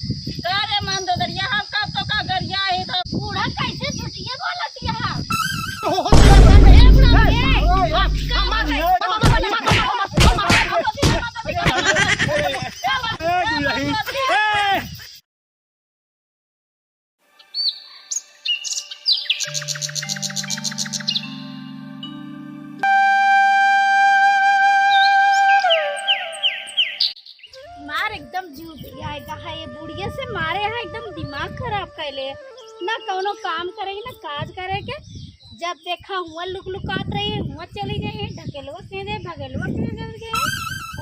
अरे मान दो दरिया हम कब तो का गरिया है तो बूढ़ा कैसे झूठिए बोलत है। मार एकदम जूझ आएगा है ये बुढ़िया से मारे है एकदम दिमाग खराब कैले ना कौनो काम करेगी ना काज करेगे। जब देखा हुआ लुक लुकात रही हुआ चली जाए ढकेलवा कह दे भगेलवा कह दे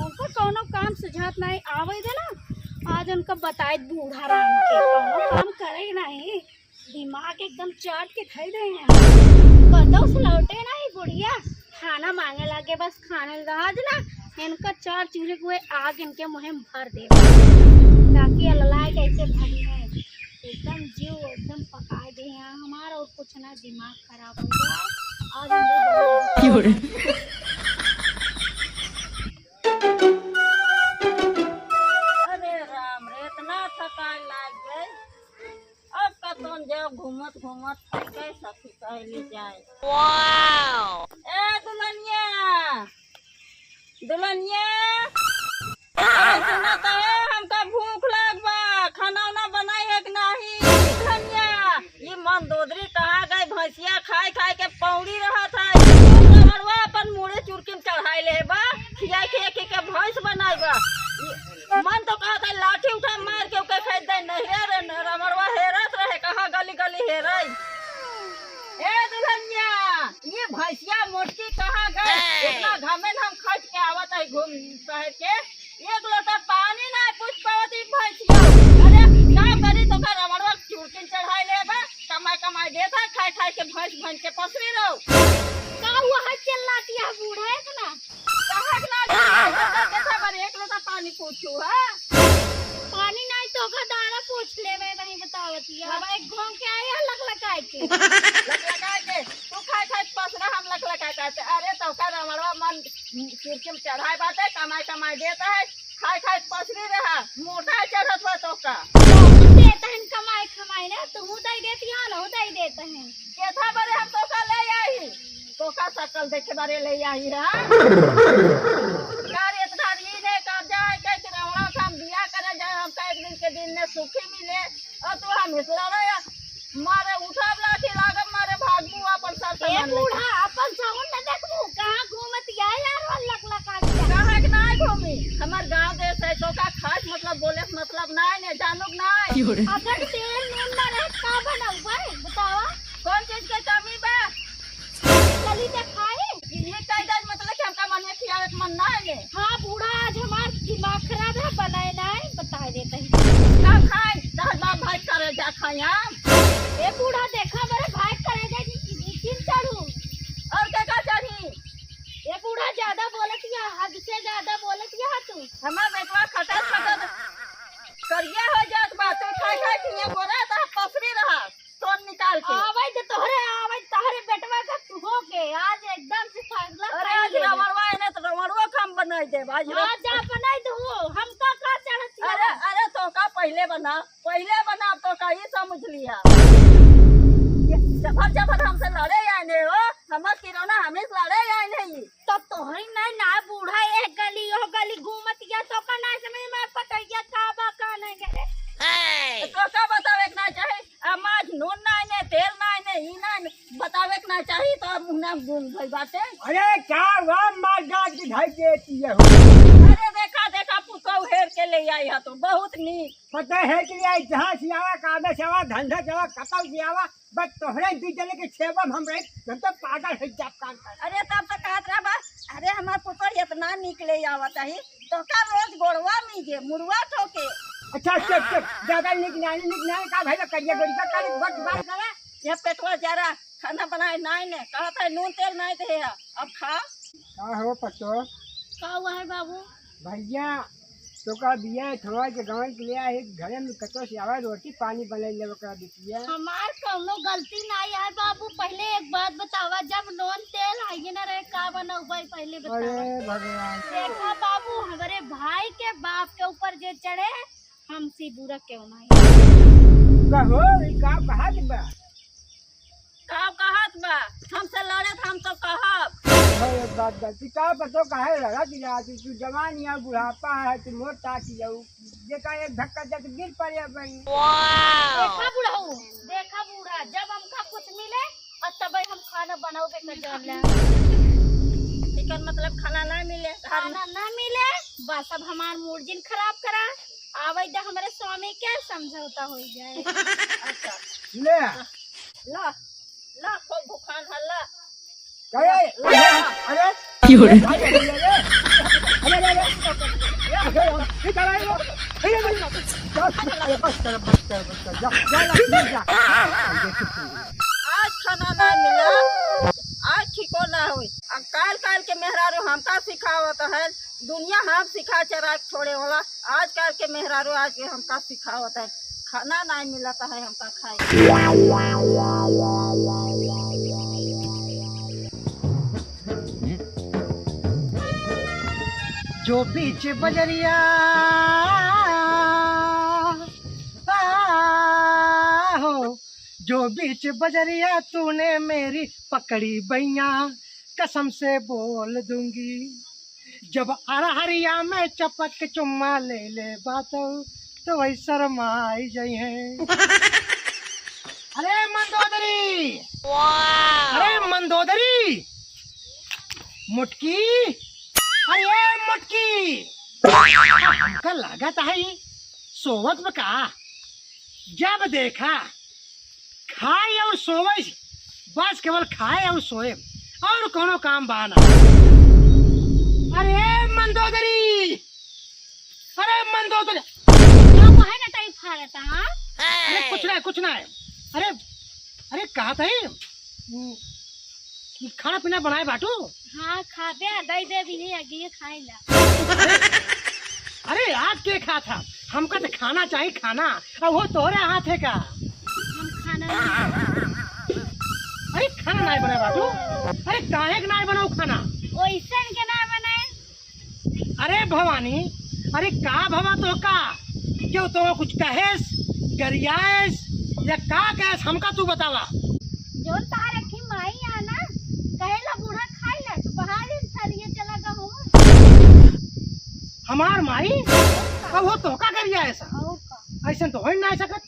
उनको कौनो काम सुझात नहीं आवे दे ना। आज उनका बताए बूढ़ा राम के कौनो काम करे नहीं दिमाग एकदम चाट के खाई दे कदों से लौटे नहीं बुढ़िया खाना मांगे लगे बस खाने राज ना इनका चार चूल्हे हुए आग इनके मुँह में भर दे ताकि अल्लाह कैसे भरी है एकदम जीव एकदम पकाए दे हैं हमारा और कुछ ना दिमाग खराब हो जाए आज अरे राम रे इतना थकान लाग गए अब कतौन जब घूमत घूमत थक गए सखी कहली जाए। वाओ ए दुल्हनिया दुल्हनिया सुना तो है हमका भूख लग बा खाना वाना बनाई है कि नहीं दुल्हनिया ये मंदोदरी कहाँ गई भैंसिया खाए खाए के पौड़ी रहा था रमड़वा अपन मुड़े चुरकी में चढ़ाई ले बा खिया खिया के भैंस बनाई बा मन तो कहा था लाठी उठा मार के ओके फेंक दे नहीं रे रमड़वा हेरत रहे कहाँ गली गली हेरई। ए दुल्हनिया ये भैंसिया मोटकी कहाँ गए इतना घमेन हम खर्च के आवत है घूम शहर के एक लोटा पानी ना पूछ पावती भैंसिया अरे का करी तो का रमड़वा चुरकिन चढ़ाई ले बा कमाई कमाई देता खाए खाए के भैंस भैंस के पसरी रहो का हुआ है चिल्लाती है बूढ़ा है ना कहाँ ना कैसा बार एक लोटा पानी पूछू है पानी नहीं तो का दाना पूछ ले मैं नहीं बतावती है अब एक घूम के आए लग लगाए के तू खाए खाए पसरा हम लग लगाते अरे तो का रमड़वा मन चुरकी में चढ़ाई बात है कमाई कमाई देता है खाए खाए पसरी रहा मोटा चढ़त हुआ तो का देता है कमाई कमाई ना तू दई देती है ना दई देते हैं कैसा बड़े हम तो का ले आई तो का शकल देखे बारे ले आई है यार इतना ये ने कब्जा है कि रमड़ा से हम बिया करे जाए हमका एक दिन के दिन में सुखी मिले और तू हम इसरा रहा मारे उठा लाठी लागब मारे भागू अपन सर ए बूढ़ा अपन साउंड न देखबू कहां घूमत या यार लक लका के कहां के ना घूमी हमर गांव देश है तो का खास मतलब बोले मतलब ना ने जानूक ना अगर तेल नून ना रहे का बनाऊ भाई बतावा कौन चीज के कमी बा चली दे खाए ये कायदा मतलब कि हमका मन में खियावे के मन ना है। हां बूढ़ा आज हमार दिमाग खराब है बनाए ना बता देते हैं का खाए दाल बाप भाई करे जा खाया ए बूढ़ा देखा मेरे भाई करेगा जी चढ़ू और क्या चढ़ी ये बूढ़ा ज्यादा बोलत या हद से ज्यादा बोलत या तू हमार बेटवा खटत खटत करिया हो जात बा तू खाए खाए खिया बोरा त पसरी रहा सोन निकाल के आवे तोहरे बेटवा का तू हो के आज एकदम से फैसला अरे आज रमड़वा है ना तो रमड़वा काम बनाई दे आज जा बनाई दो हम का चढ़त अरे अरे तो का पहले बना तो का ये समझ लिया जब हमसे लड़े आने हो समझ किरोना हमें लड़े आए नहीं तो तोहरी नहीं ना बूढ़ा एक गली हो गली घूमत या तो का ना समझ में पटैया का बा का नहीं करे तो का बतावे ना चाहे अमाज नून ना ने तेल ना ने ई ना बतावे ना चाहिए तो मुन्ना गुन भई बाटे अरे क्या राम मार गाज की ढाई देती है अरे देखा पुतो हेर के ले आई है तो बहुत नीक पता है कि आई जहाँ से आवा कादा से आवा धंधा जवा कतल से आवा बस तोहरे दू जने के सेवा हम रहे हम तो पागल है जाप काम कर अरे तब तक कहत रहा बा अरे हमार पुतो इतना निकले आवा चाहिए तो का रोज गोड़वा मीजे मुड़वा ठोके अच्छा ज्यादा निक का भाई करिए गोड़ी का कर वक्त बात करे ये पेटवा जरा खाना बनाए नहीं ने कहत है नून तेल नहीं दे अब खा का हो पतो का हुआ है बाबू भैया तो का बिया थोड़ा के गांव के लिए है घरे में कतो से आवा रोटी पानी बना ले ओकरा दितिया हमार कौनो गलती नहीं है बाबू पहले एक बात बतावा जब नॉन तेल आइए ना रहे का बनाऊ भाई पहले बतावा अरे भगवान देखा बाबू हमारे भाई के बाप के ऊपर जे चढ़े हमसे बुरा क्यों नहीं। कहो का कहा बा का कहत बा हमसे लड़े हम तो कहब। एक बात गलती का पतो काहे लगा कि आज तू जवान या बुढ़ापा है तू मोटा की जाऊ जे का एक धक्का दे गिर पड़े भाई। देखा बूढ़ा हूँ, देखा बूढ़ा, जब हमका कुछ मिले और तब हम खाना बनाओगे कर जाला। इकर मतलब खाना ना मिले खाना ना मिले बस अब हमार मूड खराब करा आवे दा हमारे स्वामी क्या समझौता हो जाए। अच्छा ले ला ला खूब भूखान हल्ला अरे अरे क्यों रे? आज खाना ना मिला आज ठीको ना हुई। काल काल के मेहरारू हमका सिखावत है दुनिया हम सिखा चरा छोड़े वाला आज काल के मेहरारू आज के हमका सिखावत है खाना नहीं मिलता है हमका खाए। जो बीच बजरिया हो जो बीच बजरिया तूने मेरी पकड़ी बैया कसम से बोल दूंगी जब अरहरिया में चपक के चुम्मा ले ले बातों तो वही शर्माई जाई है। अरे मंदोदरी अरे मंदोदरी मुटकी अरे मुटकी हमका लागत है सोवत में का जब देखा खाए और सोवे बस केवल खाए और सोए और कोनो काम बाना। अरे मंदोदरी क्या वो है ना टाइप खा लेता। हाँ अरे कुछ ना है अरे अरे कहा था खाना पीना बनाए बाटू। हाँ खाबे दई दे भी है आगे खाए ला। अरे आज के खा था हमका तो खाना चाहिए खाना और वो तोरे हाथ है का हम खाना अरे खाना नहीं बनाए बाटू। अरे काहे के नहीं बनाओ खाना ओइसन के ना बनाए। अरे भवानी अरे का भवा तो का क्यों तो कुछ कहेस गरियास या का कहेस हमका तू बतावा। जो तार रखी माई आना कहेला बूढ़ा खाई ले तो बाहर सरिये चला गा हो। हमार माई अब वो तो का गरिया ऐसा और का ऐसा तो हो ही नहीं सकत।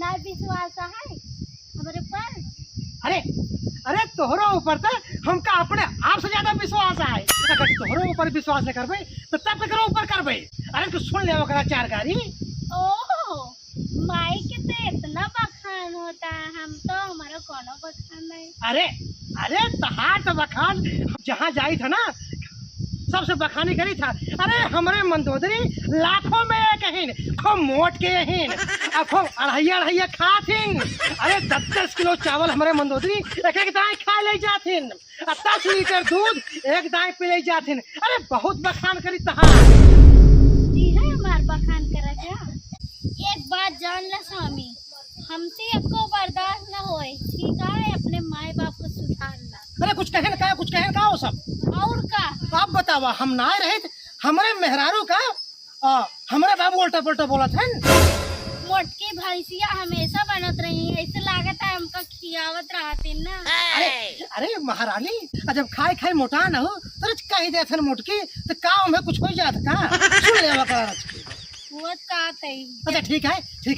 ना विश्वास है हमारे पर। अरे अरे तोहरो ऊपर तो हमका अपने आप से ज्यादा विश्वास है। अगर तोहरो ऊपर विश्वास न करबे तो तब करो ऊपर करबे। अरे तू सुन ले ओकरा चार गारी। ओह माई के तो इतना बखान होता है हम तो हमारा कोनो बखान नहीं। अरे अरे तहार तो बखान जहाँ जाई था ना सबसे बखानी करी था। अरे हमारे मंदोदरी लाखों में एक हिन खूब मोट के हिन और खूब अढ़ैया खाथिन। अरे 10 किलो चावल हमारे मंदोदरी एक दाएं खा ले जाथिन और 10 लीटर दूध एक दाएं पी ले जाथिन। अरे बहुत बखान करी तहार। जी है हमार बखान करा क्या। एक बात जान ला स्वामी हमसे आपको बर्दाश्त न होए ठीक है अपने माए बाप को सुधार ला। अरे कुछ कहन का वो सब और का आप बतावा हम ना रहे हमारे मेहरारू का हमारे बाबू उल्टा पुल्टा बोला था। मोटकी भैंसिया हमेशा बनत रही ऐसे लागत है हमका खियावत रहती ना। अरे महारानी जब खाए खाए मोटा न हो तो कही दे थे मोटकी तो काम में कुछ हो जात का सुन ले वो का तई। अच्छा ठीक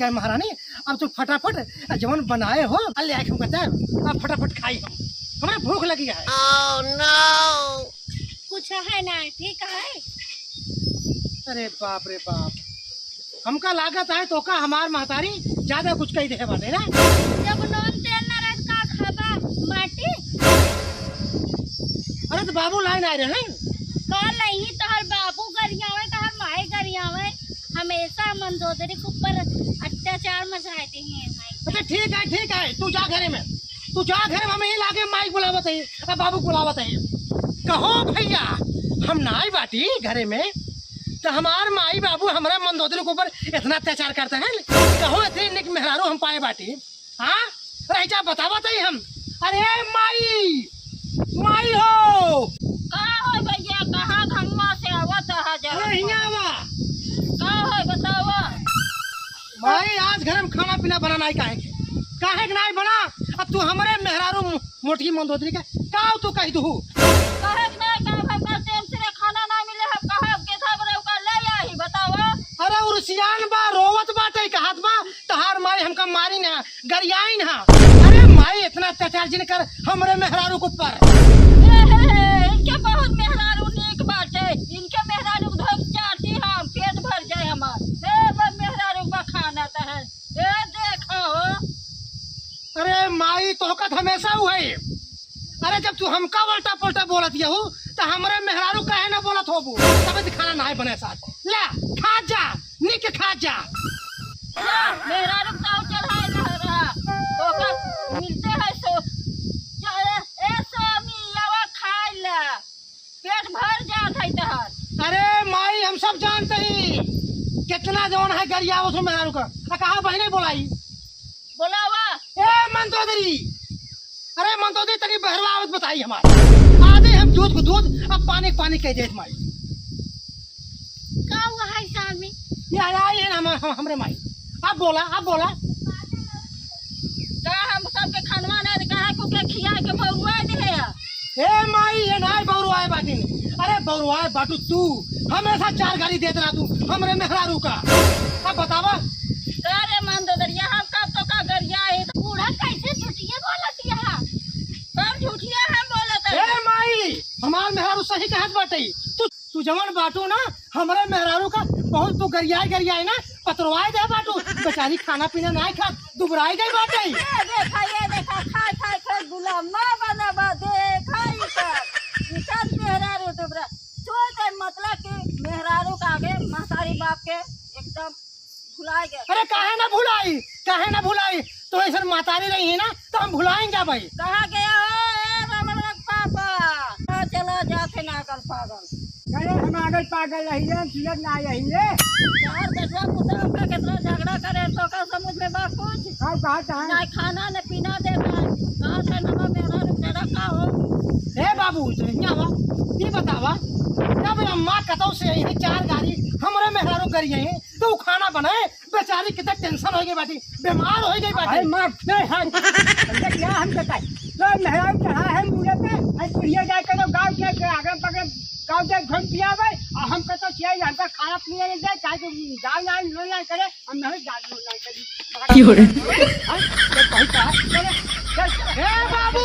है महारानी अब तो फटाफट जवन बनाए हो ले आके कहते हैं अब फटाफट खाई हम हमें भूख लगी है। Oh no! कुछ है ना ठीक है। अरे बाप रे बाप हमका लागत है तो का हमार महतारी ज्यादा कुछ कही दे बाटे ना। जब नॉन तेल ना रह का खाबा माटी। अरे तो बाबू लाइन आ रहे हैं कल नहीं तोहर बाबू गरियावे तोहर माए गरियावे हमेशा मंदोदरी के ऊपर अत्याचार मचाते हैं। अच्छा ठीक है तू जा घरे में हम ही लाके माइक बुलावत है अब बाबू बुलावत है। कहो भैया हम नाई बाटी घरे में तो हमार माई बाबू हमारे मंदोदरी के ऊपर इतना अत्याचार करते हैं। कहो इतने निक मेहरारू हम पाए बाटी। हाँ रह बतावत है हम। अरे माई हो भैया कहाँ घंगमा से आवत है अरे हियां आवा का है बतावा। भाई आज घर में खाना पीना बनाना है काहे के नहीं बना। अब तू हमारे मेहरारू मोटी मंदोदरी का तू कह दू कहे कि नहीं कहे हमका टाइम से खाना ना मिले हम कहे के था बरे का ले आई बताओ। अरे उर्सियान बा रोवत बाटे कहत बा तहार माई हमका मारी ना गरियाई ना। अरे माई इतना अत्याचार जिन कर हमरे मेहरारू को पर इनके बहुत मेहरारू नीक बाटे इनके मेहरारू धोक चाटी हम पेट भर जाए हमार मेहरारू का खाना तो है देखो। अरे माई तोहकत हमेशा हुई। अरे जब तू हमका उल्टा पुल्टा बोलत यहू तो हमरे मेहरारू काहे ना बोलत होबू तब खाना नहीं बने साथ ले खा जा निक खा जा। मेहरारू ताऊ चढ़ाए रहा तो का मिलते है सो ए स्वामी आवा खाए ला पेट भर जात है तहर। अरे माई हम सब जानते ही कितना जवान है गरिया उसमें मेहरारू का कहा बहने बोलाई बोलावा ए मंदोदरी। अरे मंदोदरी तनी बहरवा आवत बताई हमारे आधे हम दूध को दूध अब पानी पानी कह दे माई का हुआ है स्वामी? ये आई है हमरे माई अब बोला का हम सबके खानवा ने कहा को के खिया के बउआ दे ए माई ये नहीं बउरुआए बाटी अरे बउरुआए बाटू तू हमेशा 4 गाली देत रहा तू हमरे मेहरारू का। अब बतावा अरे मंदोदरिया हम कब तो का गरिया है बूढ़ा कैसे झूठिए बोलत यहाँ? सब झूठिया हम बोलत ए माई हमार मेहरारू सही कहत बाटे तू जवन बाटू ना हमरे मेहरारू का बहुत तू गरियाई ना पतरवाए दे बाटू बेचारी खाना पीना नहीं खा दुबराई गई बाटे। ये देखा खाए गुलाम ना बनाबा देखा इका मेहरारू दुबरा सोच मतलब कि मेहरारू का आगे महतारी बाप के एकदम भुला गए। अरे काहे ना भुलाई तो ऐसा मातारी रही है ना तो हम भुलाएंगे भाई। कहा गया है रमन पापा चला जाते ना कर पागल अरे हम आगल पागल रहिए सुनत ना रहिए चार दसवा पुतरा का कितना झगड़ा करे तो का समझ में बा कुछ कहा ना खाना न पीना देता है कहा से नमा मेरा रुपया का हो। ए बाबू ये बतावा जब अम्मा कतौ से यही 4 गाड़ी हमरे मेहरारू करिए हैं तो खाना बनाए बेचारी कितना टेंशन हो गई बाटी बीमार हो गई बाटी। माफ नहीं है क्या हम बताए तो मेहरारू चढ़ा है मुझे पे पुड़िया जाए करो गाँव के आगे पकड़ गाँव के घूम पिया और हम कहते किया हमका खाना पीने नहीं दे चाहे तो गाँव ना लो ना करे हम नहीं गाँव लो ना ए बाबू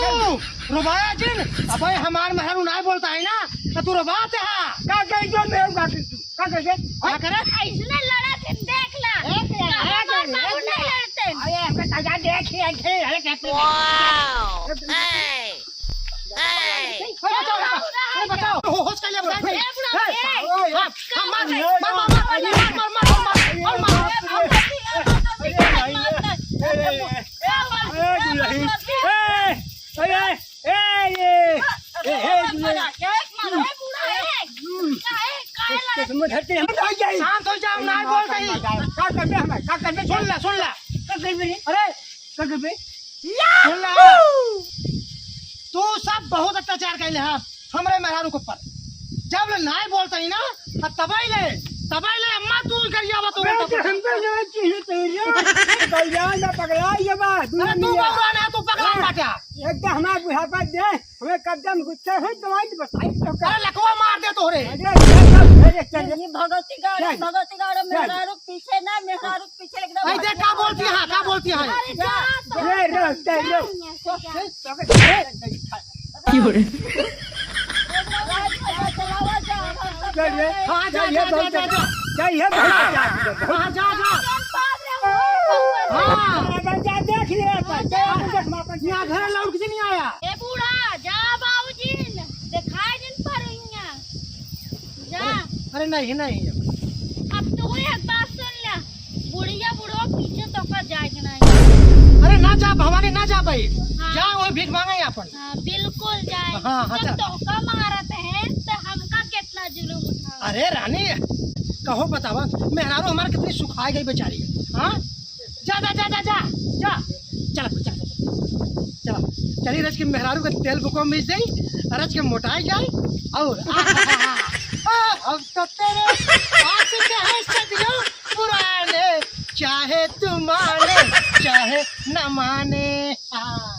रुबाया जिन अब हमार मेहरारू नहीं बोलता है ना तो तू रुबाते है का कह जो मेरे का कह दे क्या करे ऐसने लड़ा थे देख ला बाबू नहीं लड़ते। अरे हमका ताजा देख ही ऐसे अरे कहते बताओ होश कर ले शांत हो जाओ नहीं बोलते ही क्या करते हमें क्या करते सुन ला अरे क्या करते सुन ला तू सब बहुत अत्याचार कैले है हमरे मेहरारू के ऊपर जब नहीं बोलते ही ना तबाई ले अम्मा तू करिया बा हमको जो चीज तेरी कल्याण ना पकड़ा ये बात अरे तू बौरा ना तू पगला बाटा एक तो हमारा बुढ़ापा दे हमें कदम गुस्से हो तो आज बताई तो अरे लकवा मार दे तोरे ये भगवती गाड़ मेहरारू पीछे ना मेहरारू पीछे एकदम ऐ देख का बोलती है हाँ जा देख लिया यहाँ घर लौट किसी नहीं आया। ए बूढ़ा जा बाबूजी दिखाई दिन पर जा। अरे नहीं अब तो एक बात सुन ले बुढ़िया बुढ़ो पीछे तो का जाए नहीं। अरे ना जा भवानी ना जा भाई जा वो भीख मांगे अपन। हाँ, बिल्कुल जाए। हाँ, जब धोखा मारत है तो हमका कितना जुलूम उठा। अरे रानी कहो बतावा मेहरारू हमारे कितनी सुखाई गई बेचारी। हाँ जा चल चली रच के मेहरारू का तेल बुको मिल जाई रच के मोटाई जाए और अब तो तेरे सदियों पुराने चाहे चाहे तू माने चाहे न माने। हाँ।